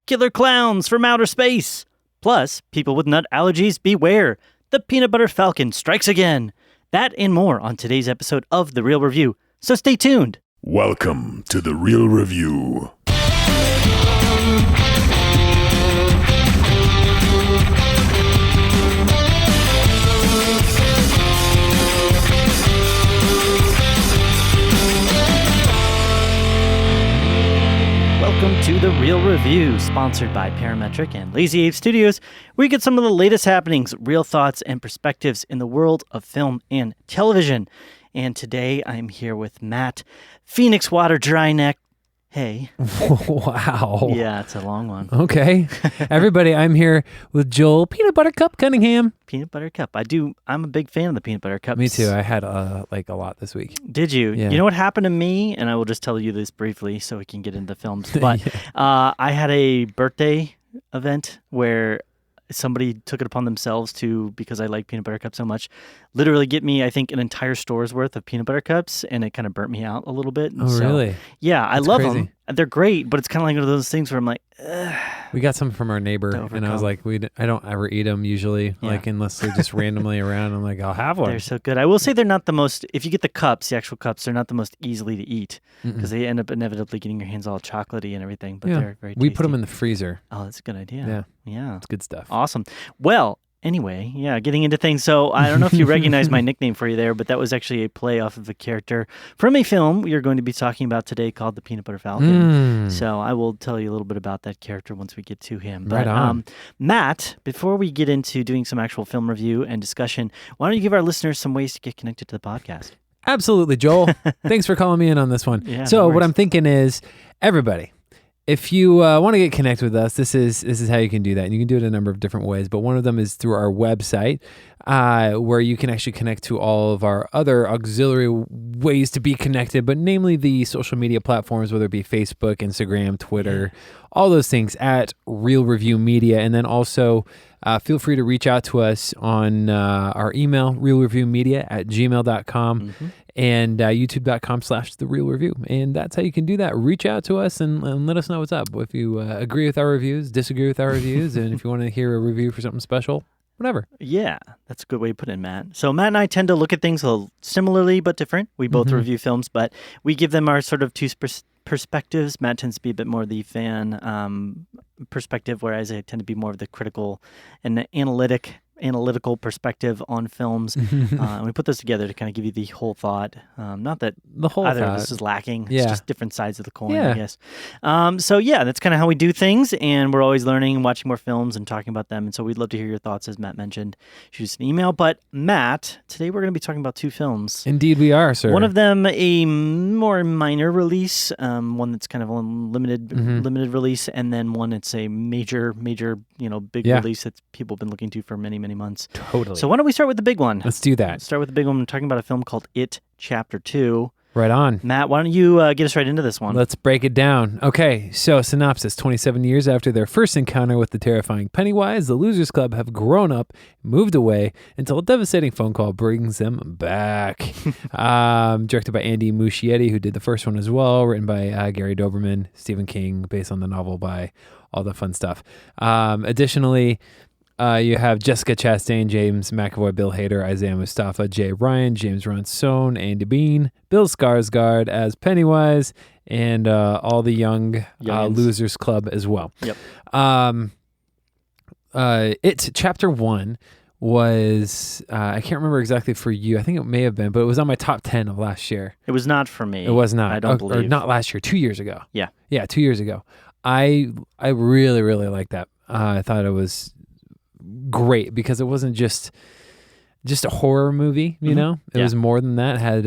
killer clowns from outer space. Plus, people with nut allergies, beware. The peanut butter falcon strikes again. That and more on today's episode of The Real Review. So stay tuned. Welcome to The Real Review. Welcome to The Real Review, sponsored by Parametric and Lazy Ape Studios, where you get some of the latest happenings, real thoughts, and perspectives in the world of film and television. And today I'm here with Matt, Phoenix Water Dryneck. Hey. Wow. Yeah, it's a long one. Okay. Everybody, I'm here with Joel Peanut Butter Cup Cunningham. Peanut Butter Cup. I'm a big fan of the Peanut Butter Cups. Me too. I had a lot this week. Did you? Yeah. You know what happened to me? And I will just tell you this briefly so we can get into films. But I had a birthday event where somebody took it upon themselves to, because I like peanut butter cups so much, literally get me, I think, an entire store's worth of peanut butter cups, and it kind of burnt me out a little bit. Oh, really? Yeah, I That's love crazy. them. They're great, but it's kind of like one of those things where I'm like, ugh. We got some from our neighbor, and I was like, I don't ever eat them usually, like unless they're just randomly around. I'm like, I'll have one. They're so good. I will say they're not the most, if you get the cups, the actual cups, they're not the most easily to eat because they end up inevitably getting your hands all chocolatey and everything, but they're very tasty. We put them in the freezer. Oh, that's a good idea. Yeah. It's good stuff. Awesome. Well, anyway, getting into things. So I don't know if you recognize my nickname for you there, but that was actually a play off of a character from a film we are going to be talking about today called The Peanut Butter Falcon. So I will tell you a little bit about that character once we get to him. But right on. Matt, before we get into doing some actual film review and discussion, why don't you give our listeners some ways to get connected to the podcast? Absolutely, Joel. Thanks for calling me in on this one. Yeah, so no what worries. I'm thinking is, everybody, if you want to get connected with us, this is how you can do that. And you can do it a number of different ways, but one of them is through our website, where you can actually connect to all of our other auxiliary ways to be connected, but namely the social media platforms, whether it be Facebook, Instagram, Twitter, all those things at Real Review Media. And then also feel free to reach out to us on our email, realreviewmedia@gmail.com. And youtube.com/The Real Review. And that's how you can do that. Reach out to us and let us know what's up. If you agree with our reviews, disagree with our reviews, and if you want to hear a review for something special, whatever. Yeah, that's a good way to put it, Matt. So Matt and I tend to look at things a little similarly but different. We both review films, but we give them our sort of two perspectives. Matt tends to be a bit more the fan perspective, whereas I tend to be more of the critical and the analytical perspective on films. And we put those together to kind of give you the whole thought. Not that The whole either thought. of this is lacking. Yeah. It's just different sides of the coin, Yeah. I guess. So that's kind of how we do things, and we're always learning and watching more films and talking about them. And so we'd love to hear your thoughts, as Matt mentioned. Shoot us an email. But Matt, today we're going to be talking about two films. Indeed we are, sir. One of them a more minor release, one that's kind of a limited release, and then one that's a major, big release that people have been looking to for many, many months. Totally. So why don't we start with the big one? Let's do that. Let's start with the big one. We're talking about a film called It Chapter 2. Right on. Matt, why don't you get us right into this one? Let's break it down. Okay, so synopsis. 27 years after their first encounter with the terrifying Pennywise, the Losers Club have grown up, moved away, until a devastating phone call brings them back. Directed by Andy Muschietti, who did the first one as well, written by Gary Doberman, Stephen King, based on the novel by all the fun stuff. Additionally, you have Jessica Chastain, James McAvoy, Bill Hader, Isaiah Mustafa, Jay Ryan, James Ransone, Andy Bean, Bill Skarsgård as Pennywise, and all the young Losers Club as well. Yep. It Chapter 1 was, I can't remember exactly for you. I think it may have been, but it was on my top 10 of last year. It was not for me. It was not. I don't believe. Or not last year, 2 years ago. Yeah. Yeah, 2 years ago. I really, really liked that. I thought it was great because it wasn't just a horror movie, you know? It was more than that. It had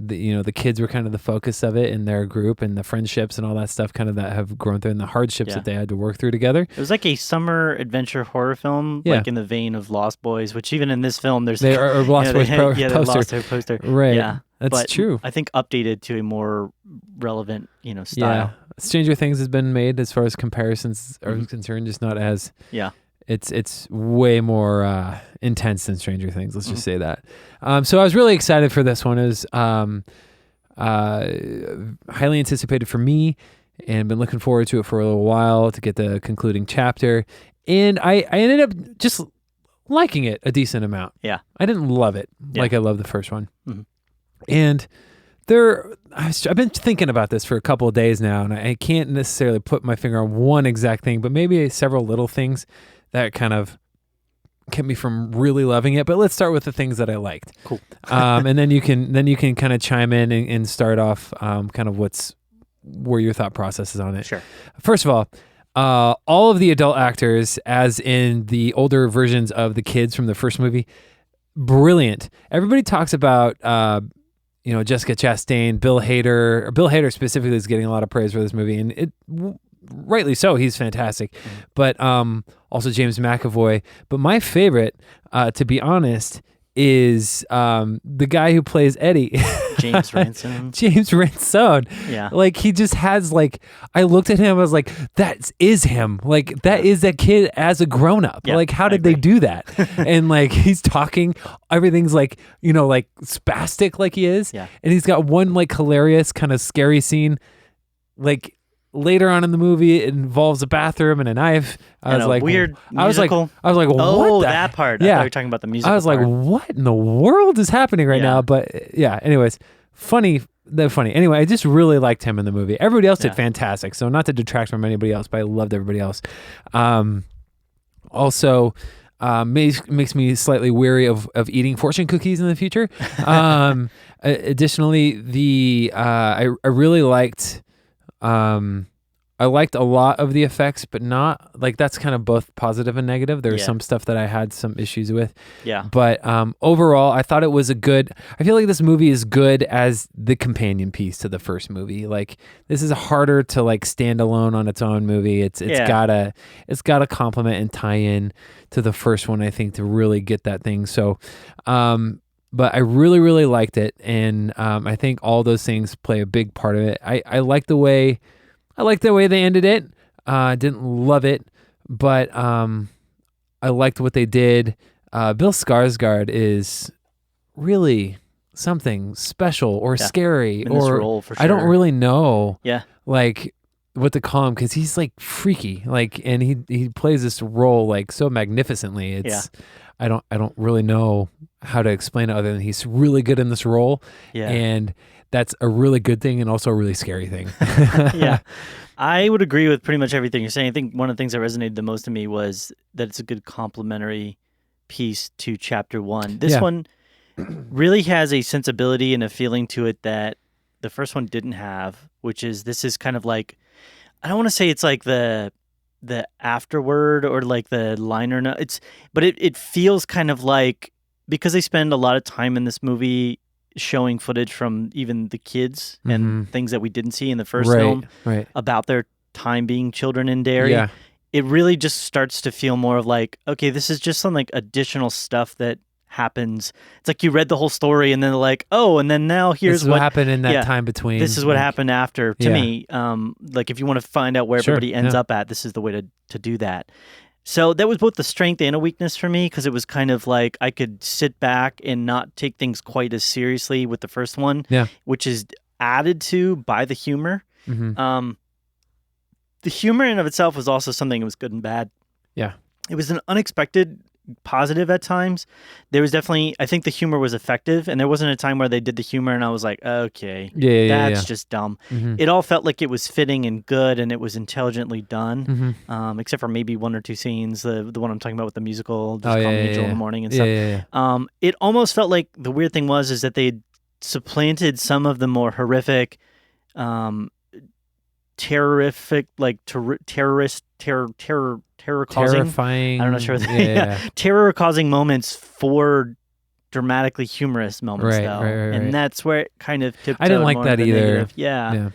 the kids were kind of the focus of it in their group, and the friendships and all that stuff kind of that have grown through, and the hardships that they had to work through together. It was like a summer adventure horror film, like in the vein of Lost Boys, which even in this film there's Lost Boys poster. poster. Lost poster. Right. Yeah. That's but true. I think updated to a more relevant, style. Yeah. Stranger Things has been made as far as comparisons are concerned, just not as It's way more intense than Stranger Things. Let's just say that. So I was really excited for this one. It was highly anticipated for me. and been looking forward to it for a little while to get the concluding chapter. And I ended up just liking it a decent amount. Yeah. I didn't love it Yeah. like I loved the first one. Mm-hmm. And I've been thinking about this for a couple of days now, and I can't necessarily put my finger on one exact thing, but maybe several little things that kind of kept me from really loving it. But let's start with the things that I liked. Cool. And then you can kind of chime in and start off kind of where your thought process is on it. Sure. First of all of the adult actors, as in the older versions of the kids from the first movie, brilliant. Everybody talks about Jessica Chastain, Bill Hader. Bill Hader specifically is getting a lot of praise for this movie, and rightly so. He's fantastic. Mm-hmm. But also James McAvoy. But my favorite, to be honest, is the guy who plays Eddie. James Ransone. James Ransone. Yeah. Like, he just has, like, I looked at him, I was like, that is him. Like, that is that kid as a grown-up. Yeah, like, how did they do that? And, like, he's talking, everything's, like, like, spastic like he is. Yeah. And he's got one, like, hilarious kind of scary scene, like, later on in the movie, it involves a bathroom and a knife. I was like, weird musical. I was like, what? Oh, that part. Yeah. I thought you were talking about the musical. I was like, what in the world is happening right now? But yeah, anyways, funny. Anyway, I just really liked him in the movie. Everybody else did fantastic. So not to detract from anybody else, but I loved everybody else. Also, makes me slightly weary of eating fortune cookies in the future. Additionally, I really liked. I liked a lot of the effects, but not like that's kind of both positive and negative. There was some stuff that I had some issues with. Yeah. But overall, I thought it was I feel like this movie is good as the companion piece to the first movie. Like, this is harder to like stand alone on its own movie. It's gotta complement and tie in to the first one, I think, to really get that thing. So, but I really, really liked it, and I think all those things play a big part of it. I like the way they ended it. Didn't love it, but I liked what they did. Bill Skarsgård is really something special or scary, in this role, for sure. I don't really know. Yeah, like what to call him, because he's like freaky, like, and he plays this role like so magnificently. It's I don't really know how to explain it other than he's really good in this role. Yeah. And that's a really good thing and also a really scary thing. Yeah. I would agree with pretty much everything you're saying. I think one of the things that resonated the most to me was that it's a good complementary piece to chapter one. This one really has a sensibility and a feeling to it that the first one didn't have, which is this is kind of like, I don't want to say it's like the afterword or like the liner note. But it feels kind of like, because they spend a lot of time in this movie showing footage from even the kids and things that we didn't see in the first film about their time being children in Derry. Yeah. It really just starts to feel more of like, okay, this is just some like additional stuff that happens. It's like you read the whole story and then like, oh, and then now here's what happened in that time between. This is what happened after. To me, like if you want to find out where everybody ends up at, this is the way to do that. So that was both the strength and a weakness for me, because it was kind of like I could sit back and not take things quite as seriously with the first one, which is added to by the humor. Mm-hmm. The humor in and of itself was also something that was good and bad. Yeah. It was an unexpected positive at times. There was definitely, I think the humor was effective, and there wasn't a time where they did the humor and I was like, okay, that's just dumb. Mm-hmm. It all felt like it was fitting and good, and it was intelligently done, except for maybe one or two scenes, the one I'm talking about with the musical, Just Call Me Angel in the Morning and stuff. It almost felt like the weird thing is that they supplanted some of the more horrific, terrorific, like terror-causing, I'm not sure. Terror-causing moments for dramatically humorous moments, though. And that's where it kind of tiptoed. I didn't like that either. Negative. Yeah.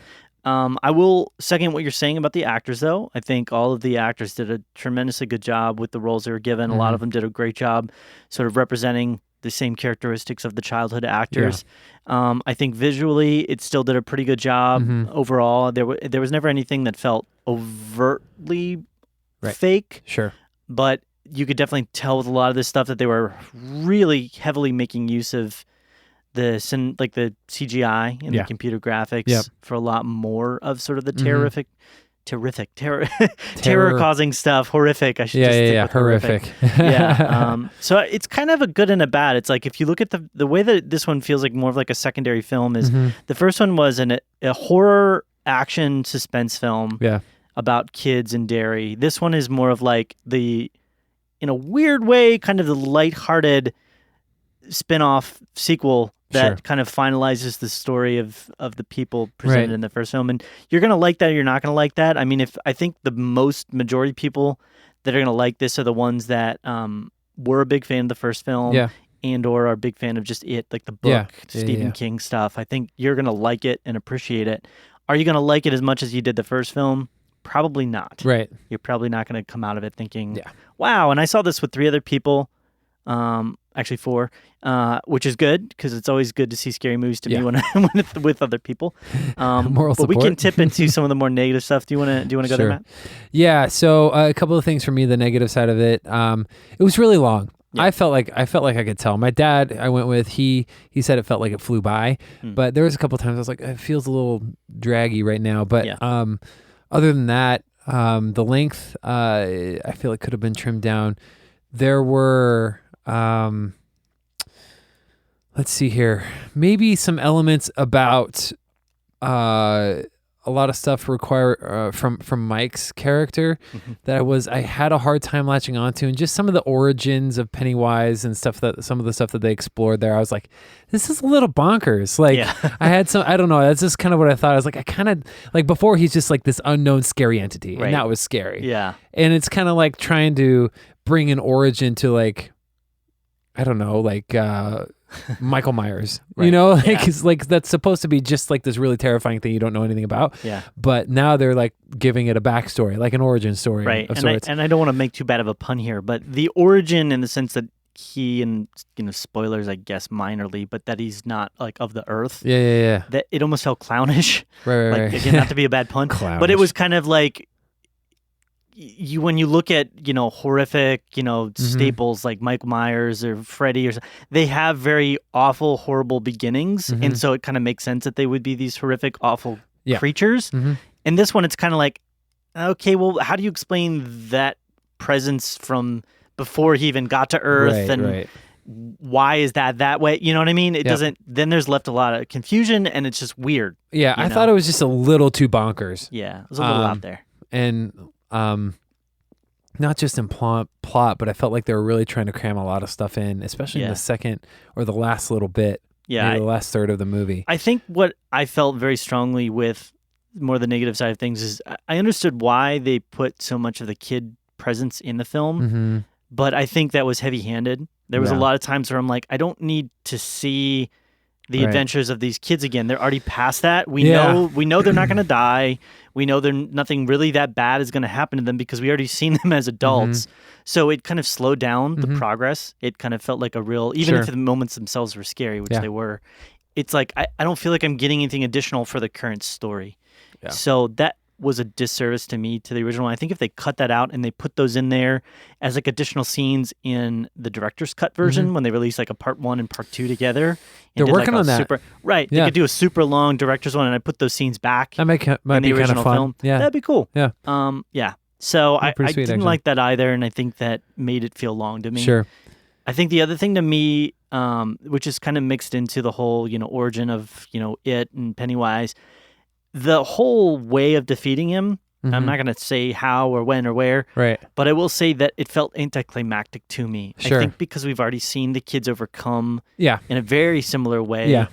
I will second what you're saying about the actors, though. I think all of the actors did a tremendously good job with the roles they were given. A lot of them did a great job sort of representing the same characteristics of the childhood actors. I think visually it still did a pretty good job overall. There was never anything that felt overtly fake. Sure. But you could definitely tell with a lot of this stuff that they were really heavily making use of like the CGI and the computer graphics for a lot more of sort of the terror causing stuff. Horrific. I should just stick with horrific. So it's kind of a good and a bad. It's like if you look at the way that this one feels like more of like a secondary film is the first one was a horror action suspense film about kids in Derry. This one is more of like in a weird way, kind of the lighthearted spin-off sequel that kind of finalizes the story of the people presented in the first film. And you're going to like that or you're not going to like that. I mean, I think the majority of people that are going to like this are the ones that were a big fan of the first film and or are a big fan of just like the book, Stephen King stuff. I think you're going to like it and appreciate it. Are you going to like it as much as you did the first film? Probably not. Right. You're probably not going to come out of it thinking, wow. And I saw this with 3 other people. Actually 4, which is good because it's always good to see scary movies to me when I'm with other people. Moral support. But we can tip into some of the more negative stuff. Do you want to go there, Matt? Yeah. So a couple of things for me. The negative side of it. It was really long. Yeah. I felt like I could tell. My dad, I went with. He said it felt like it flew by, but there was a couple of times I was like, it feels a little draggy right now. But other than that, the length, I feel it could have been trimmed down. There were. Let's see here. Maybe some elements about a lot of stuff require from Mike's character that I had a hard time latching onto, and just some of the origins of Pennywise and some of the stuff that they explored there. I was like, this is a little bonkers. Like I had some, I don't know. That's just kind of what I thought. I was like, I kind of like before he's just like this unknown scary entity, and that was scary. Yeah, and it's kind of like trying to bring an origin to like, I don't know, like Michael Myers, you know, like it's like that's supposed to be just like this really terrifying thing you don't know anything about. Yeah. But now they're like giving it a backstory, like an origin story of sorts. And I don't want to make too bad of a pun here, but the origin in the sense that he, and spoilers, I guess minorly, but that he's not like of the earth. Yeah. That it almost felt clownish. Right. Again, not to be a bad pun, but it was kind of like. When you look at horrific staples like Michael Myers or Freddy they have very awful, horrible beginnings, and so it kind of makes sense that they would be these horrific, awful creatures. And this one, it's kind of like, okay, well, how do you explain that presence from before he even got to Earth, why is that way? You know what I mean? It doesn't. Then there's left a lot of confusion, and it's just weird. Yeah, I thought it was just a little too bonkers. Yeah, it was a little out there, and. Not just in plot, but I felt like they were really trying to cram a lot of stuff in, especially in the second or the last little bit. Yeah, the last third of the movie. I think what I felt very strongly with more the negative side of things is I understood why they put so much of the kid presence in the film, but I think that was heavy-handed. There was a lot of times where I'm like, I don't need to see the adventures of these kids again. They're already past that. We know they're not going to die. We know nothing really that bad is going to happen to them because we already seen them as adults. So it kind of slowed down the progress. It kind of felt like a real, even if the moments themselves were scary, which they were, it's like, I don't feel like I'm getting anything additional for the current story. Yeah. So that was a disservice to me to the original. I think if they cut that out and they put those in there as like additional scenes in the director's cut version when they release like a part 1 and part 2 together, they're working on that. They could do a super long director's one, and I put those scenes back. That might be kind of fun. Film. Yeah, that'd be cool. Yeah. So I didn't like that either, and I think that made it feel long to me. Sure. I think the other thing to me, which is kind of mixed into the whole origin of it and Pennywise. The whole way of defeating him, I'm not going to say how or when or where, but I will say that it felt anticlimactic to me. Sure. I think because we've already seen the kids overcome in a very similar way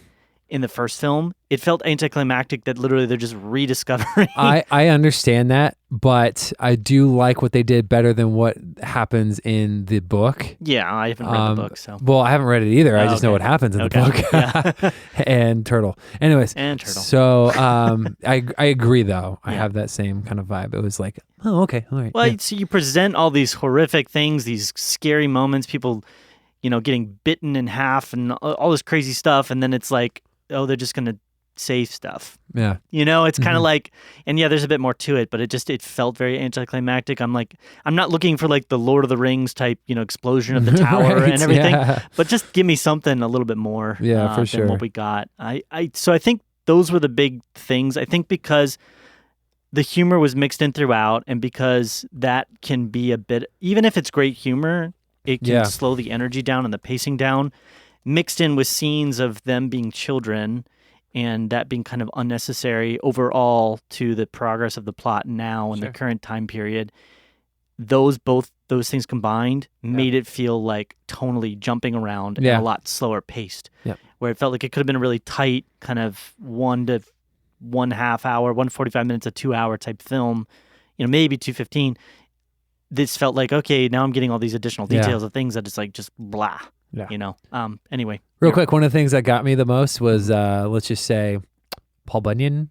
in the first film, it felt anticlimactic that literally they're just rediscovering. I understand that, but I do like what they did better than what happens in the book. Yeah, I haven't read the book, so. Well, I haven't read it either. I just know what happens in the book. And Turtle. Anyways. And Turtle. So I agree, though. I have that same kind of vibe. It was like, oh, okay, all right. Well, so you present all these horrific things, these scary moments, people, getting bitten in half and all this crazy stuff, and then it's like, oh, they're just going to say stuff. Yeah. You know, it's kind of like, and yeah, there's a bit more to it, but it felt very anticlimactic. I'm not looking for like the Lord of the Rings type, explosion of the tower Right, and everything, yeah. but just give me something a little bit more Yeah, for than sure. what we got. So I think those were the big things. I think because the humor was mixed in throughout, and because that can be a bit, even if it's great humor, it can slow the energy down and the pacing down, mixed in with scenes of them being children, and that being kind of unnecessary overall to the progress of the plot now in the current time period. Both those things combined made it feel like tonally jumping around and a lot slower paced. Yep. Where it felt like it could have been a really tight kind of 1 to 1.5 hour, 145 minutes, a 2 hour type film, maybe 215. This felt like, okay, now I'm getting all these additional details of things that it's like just blah. Yeah. Anyway. Real quick, one of the things that got me the most was, let's just say, Paul Bunyan.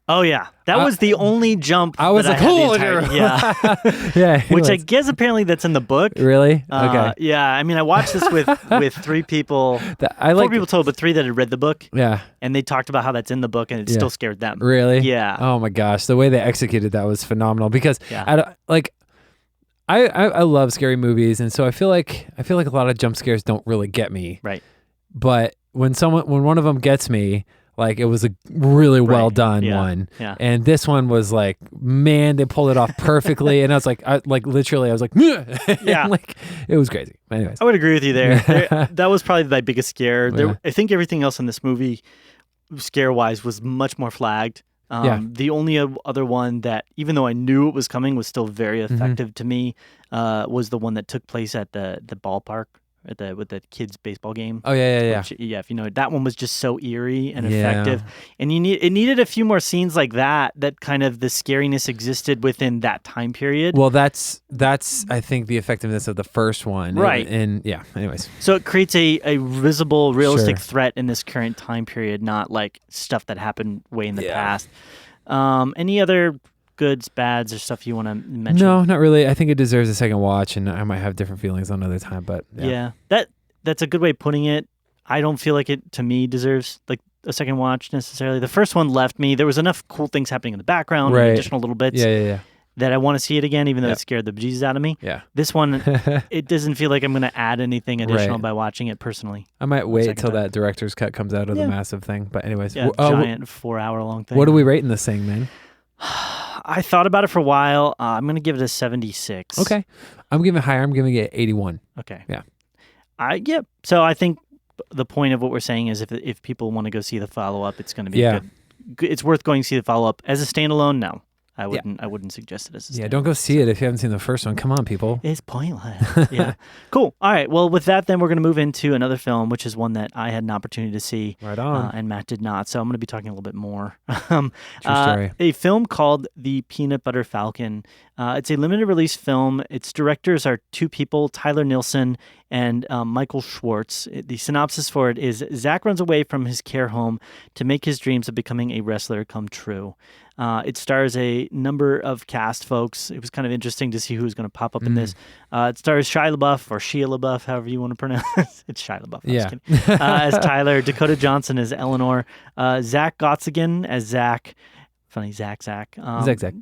Oh, yeah. That was the only jump. I was that like, yeah. Which I guess apparently that's in the book. Really? Okay. Yeah. I mean, I watched this with 3 people. 4 people total, but 3 that had read the book. Yeah. And they talked about how that's in the book, and it still scared them. Really? Yeah. Oh my gosh, the way they executed that was phenomenal. Because I love scary movies, and so I feel like a lot of jump scares don't really get me. Right. But when one of them gets me, like it was a really well done one. Yeah. And this one was like, man, they pulled it off perfectly. And I was like, literally, I was like, yeah, like it was crazy. Anyways, I would agree with you there. That was probably my biggest scare. I think everything else in this movie, scare wise, was much more flagged. The only other one that, even though I knew it was coming, was still very effective to me, was the one that took place at the ballpark with the kids' baseball game. Oh yeah. Which, if you know, that one was just so eerie and effective, and it needed a few more scenes like that kind of the scariness existed within that time period. Well, that's I think the effectiveness of the first one, right? And anyways, so it creates a visible, realistic threat in this current time period, not like stuff that happened way in the past. Any other goods, bads, or stuff you want to mention? No, not really. I think it deserves a second watch, and I might have different feelings another time. But that's a good way of putting it. I don't feel like it, to me, deserves like a second watch necessarily. The first one left me. There was enough cool things happening in the background, and additional little bits. That I want to see it again, even though it scared the bejesus out of me. Yeah. This one, it doesn't feel like I'm going to add anything additional by watching it personally. I might wait until that director's cut comes out of the massive thing. But anyways, giant 4-hour-long thing. What are we rating this thing, man? I thought about it for a while. I'm going to give it a 76. Okay. I'm giving it higher. I'm giving it 81. Okay. Yeah. So I think the point of what we're saying is if people want to go see the follow-up, it's going to be good. It's worth going to see the follow-up. As a standalone, no. I wouldn't suggest it as a standalone. Yeah, don't go see it if you haven't seen the first one. Come on, people. It's pointless. Yeah. Cool. All right. Well, with that, then we're going to move into another film, which is one that I had an opportunity to see. Right on. And Matt did not. So I'm going to be talking a little bit more. True story. A film called The Peanut Butter Falcon. It's a limited release film. Its directors are 2 people, Tyler Nilsson and Michael Schwartz. The synopsis for it is Zach runs away from his care home to make his dreams of becoming a wrestler come true. It stars a number of cast folks. It was kind of interesting to see who was going to pop up in this. It stars Shia LaBeouf, or Shia LaBeouf, however you want to pronounce it. It's Shia LaBeouf. As Tyler, Dakota Johnson as Eleanor, Zach Gottsagen as Zach. Funny, Zach. Zach.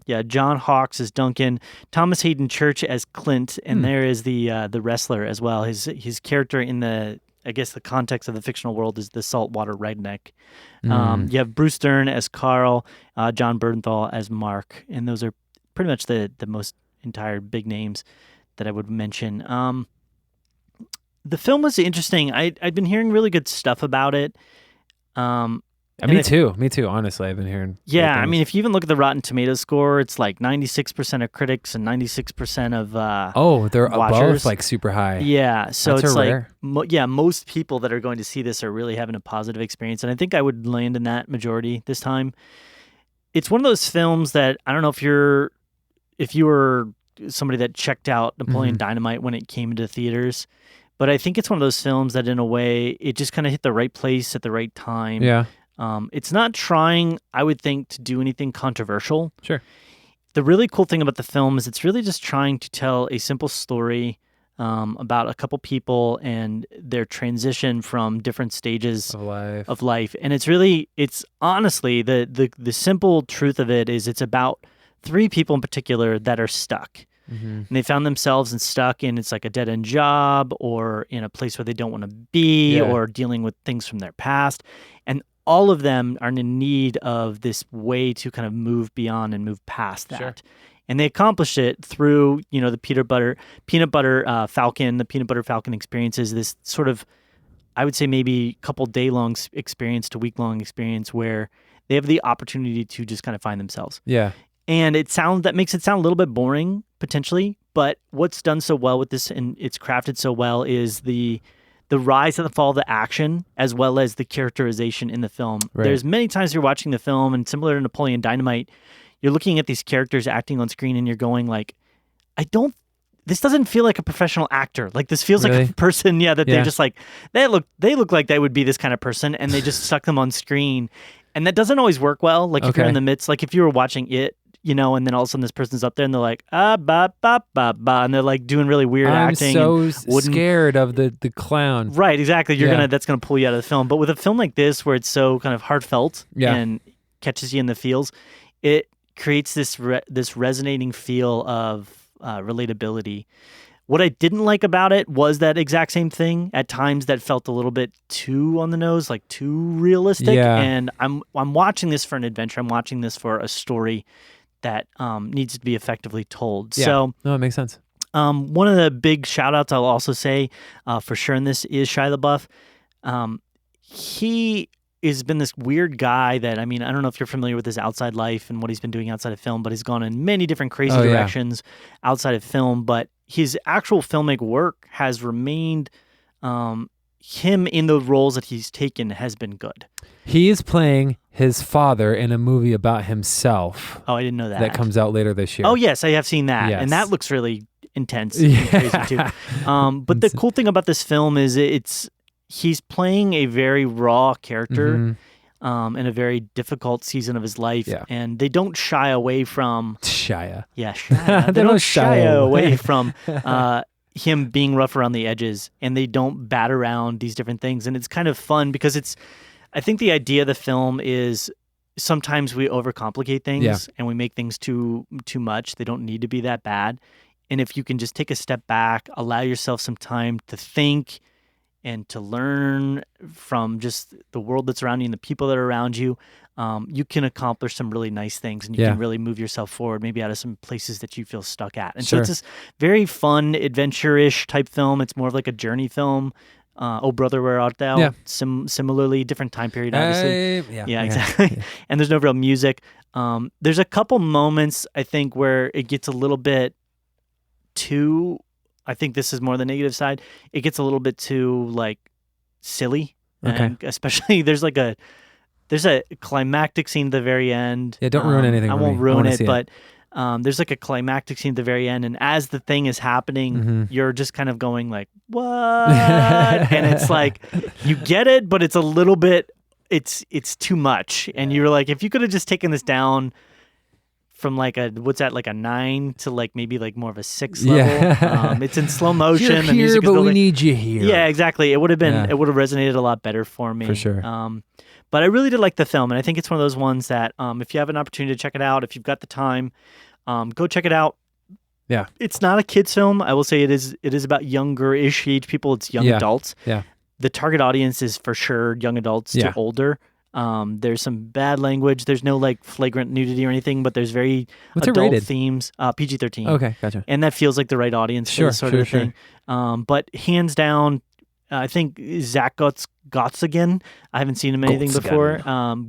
Yeah, John Hawkes as Duncan, Thomas Hayden Church as Clint, and there is the wrestler as well. His character in the context of the fictional world is the saltwater redneck. You have Bruce Dern as Carl, John Bernthal as Mark, and those are pretty much the most entire big names that I would mention. The film was interesting. I'd been hearing really good stuff about it. Me too. Honestly, I've been hearing. Yeah, I mean, if you even look at the Rotten Tomatoes score, it's like 96% of critics and 96% of they're watchers. Both like super high. Yeah, so That's it's like rare. Most people that are going to see this are really having a positive experience, and I think I would land in that majority this time. It's one of those films that I don't know if you were somebody that checked out Napoleon Dynamite when it came into theaters, but I think it's one of those films that in a way it just kind of hit the right place at the right time. Yeah. It's not trying, I would think, to do anything controversial. Sure. The really cool thing about the film is it's really just trying to tell a simple story about a couple people and their transition from different stages Of life. And it's honestly the simple truth of it is it's about 3 people in particular that are stuck. And they found themselves stuck in it's like a dead end job or in a place where they don't want to be or dealing with things from their past. And all of them are in need of this way to kind of move beyond and move past that. Sure. And they accomplished it through, the peanut butter Falcon. The peanut butter Falcon experience is this sort of, I would say maybe a couple day-long experience to week-long experience where they have the opportunity to just kind of find themselves. Yeah. And that makes it sound a little bit boring potentially, but what's done so well with this and it's crafted so well is the rise and the fall of the action as well as the characterization in the film. Right. There's many times you're watching the film and similar to Napoleon Dynamite, you're looking at these characters acting on screen and you're going like, this doesn't feel like a professional actor. Like this feels like a person, they're just like, they look like they would be this kind of person and they just stuck them on screen. And that doesn't always work well. Like if you're in the midst, like if you were watching it, and then all of a sudden this person's up there and they're like, ba, ba, ba, ba, and they're like doing really weird acting. I'm so scared of the clown. Right, exactly. That's gonna pull you out of the film. But with a film like this, where it's so kind of heartfelt and catches you in the feels, it creates this resonating feel of relatability. What I didn't like about it was that exact same thing. At times that felt a little bit too on the nose, like too realistic. Yeah. And I'm watching this for an adventure. I'm watching this for a story that needs to be effectively told. Yeah. So no, it makes sense. one of the big shout outs I'll also say for sure in this is Shia LaBeouf. He has been this weird guy that, I don't know if you're familiar with his outside life and what he's been doing outside of film, but he's gone in many different crazy directions outside of film. But his actual filmic work has remained, him in the roles that he's taken has been good. He is playing his father in a movie about himself. Oh, I didn't know that. That comes out later this year. Oh, yes, I have seen that. Yes. And that looks really intense and crazy too. But the cool thing about this film is he's playing a very raw character in a very difficult season of his life. Yeah. And they don't shy away from... Shia. Yeah, Shia. They don't shy away from him being rough around the edges, and they don't bat around these different things. And it's kind of fun because I think the idea of the film is sometimes we overcomplicate things and we make things too much. They don't need to be that bad. And if you can just take a step back, allow yourself some time to think and to learn from just the world that's around you and the people that are around you, you can accomplish some really nice things and you can really move yourself forward, maybe out of some places that you feel stuck at. And so it's this very fun, adventure-ish type film. It's more of like a journey film. Oh Brother, Where Art Thou? Yeah. Similarly, different time period, obviously. Yeah, exactly. Yeah. And there's no real music. There's a couple moments, I think, where it gets a little bit too... I think this is more the negative side. It gets a little bit too like silly, and especially there's a climactic scene at the very end. Yeah, don't ruin anything. I for won't me. ruin I it, but there's like a climactic scene at the very end, and as the thing is happening, you're just kind of going like, "What?" And it's like you get it, but it's a little bit. It's too much, and you're like, if you could have just taken this down from like a 9 to like maybe like more of a 6 level. Yeah. It's in slow motion. You're the music here, is but we building. need you here. Yeah, exactly. It would have resonated a lot better for me. For sure. But I really did like the film, and I think it's one of those ones that if you have an opportunity to check it out, if you've got the time, go check it out. Yeah. It's not a kid's film. I will say it is about younger-ish age people. It's young adults. Yeah. The target audience is for sure young adults to older. There's some bad language. There's no like flagrant nudity or anything, but there's very adult themes. PG-13. Okay, gotcha. And that feels like the right audience for this sort of thing. But hands down, I think Zach Gottsagen. I haven't seen him in anything before.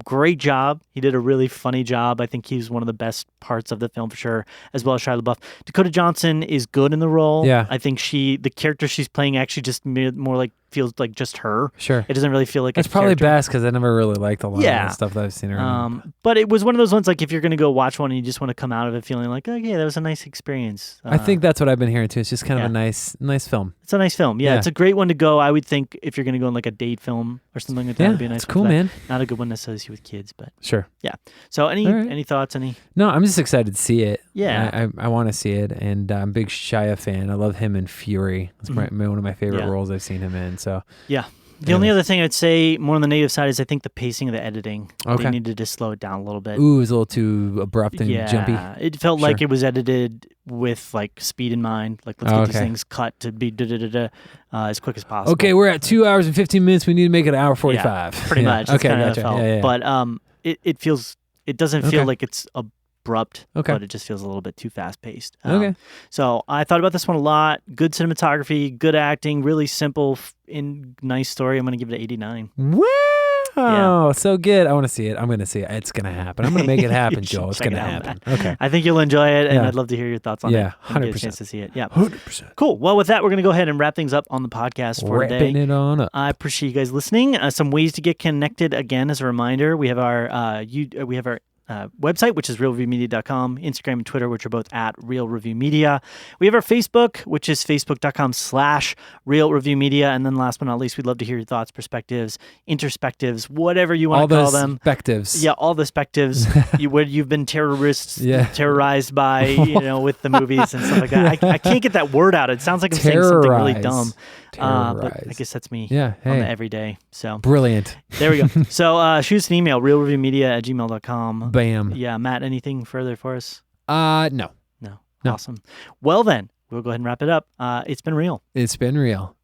Great job. He did a really funny job. I think he's one of the best parts of the film for sure, as well as Shia LaBeouf. Dakota Johnson is good in the role. Yeah. I think the character she's playing actually just more like feels like just her. Sure. It doesn't really feel like That's a probably character. best because I never really liked a lot of Yeah. the stuff that I've seen her in. But it was one of those ones like if you're going to go watch one and you just want to come out of it feeling like, okay, that was a nice experience. I think that's what I've been hearing too. It's just kind of yeah. a nice film. It's a nice film. Yeah, Yeah. it's a great one to go. I would think if you're going to go on like a date film or something like that, Yeah, it'd be a nice it's one cool, for that. man. Not a good one necessarily to see with kids, but Sure. yeah. So All right. any thoughts? No, I'm just excited to see it. Yeah. I want to see it, and I'm a big Shia fan. I love him in Fury. It's one of my favorite Yeah. roles I've seen him in. So Yeah. The only other thing I'd say more on the negative side is I think the pacing of the editing. Okay. They needed to slow it down a little bit. ooh, it was a little too abrupt and yeah, jumpy. it felt like Sure. it was edited with like speed in mind. Like let's Oh, get these okay. things cut to be as quick as possible. Okay, we're at 2 hours and 15 minutes. We need to make it an hour 45. Pretty Yeah. much. That's Okay, kinda how gotcha. it felt. Yeah. But it doesn't feel Okay. like it's abrupt, Okay. but it just feels a little bit too fast paced. Okay. So I thought about this one a lot. Good cinematography, good acting, really simple, nice story. I'm going to give it an 89. Wow, so good. I want to see it. I'm going to see it. It's going to happen. I'm going to make it happen, You should Joel. It's check going to it out, happen. Matt. Okay. I think you'll enjoy it, and Yeah. I'd love to hear your thoughts on it. Yeah, when you get a 100%. chance to see it. Yeah. 100%. Cool. Well, with that, we're going to go ahead and wrap things up on the podcast for Wrapping today. it on up. I appreciate you guys listening. Some ways to get connected. Again, as a reminder, we have our website, which is realreviewmedia.com, Instagram and Twitter, which are both at Real Review Media. We have our Facebook, which is facebook.com/Real Review Media. And then last but not least, we'd love to hear your thoughts, perspectives, introspectives, whatever you want All to call those them. perspectives. Yeah, all the spectives where you've been terrorized by, with the movies and stuff like that. I can't get that word out. It sounds like I'm saying something really dumb. But I Terrorize. guess that's me Yeah. on the Hey. everyday. So Brilliant. there we go. So shoot us an email, realreviewmedia@gmail.com. Bam. Yeah, Matt, anything further for us? No. No. No. Awesome. Well then, we'll go ahead and wrap it up. It's been real. It's been real.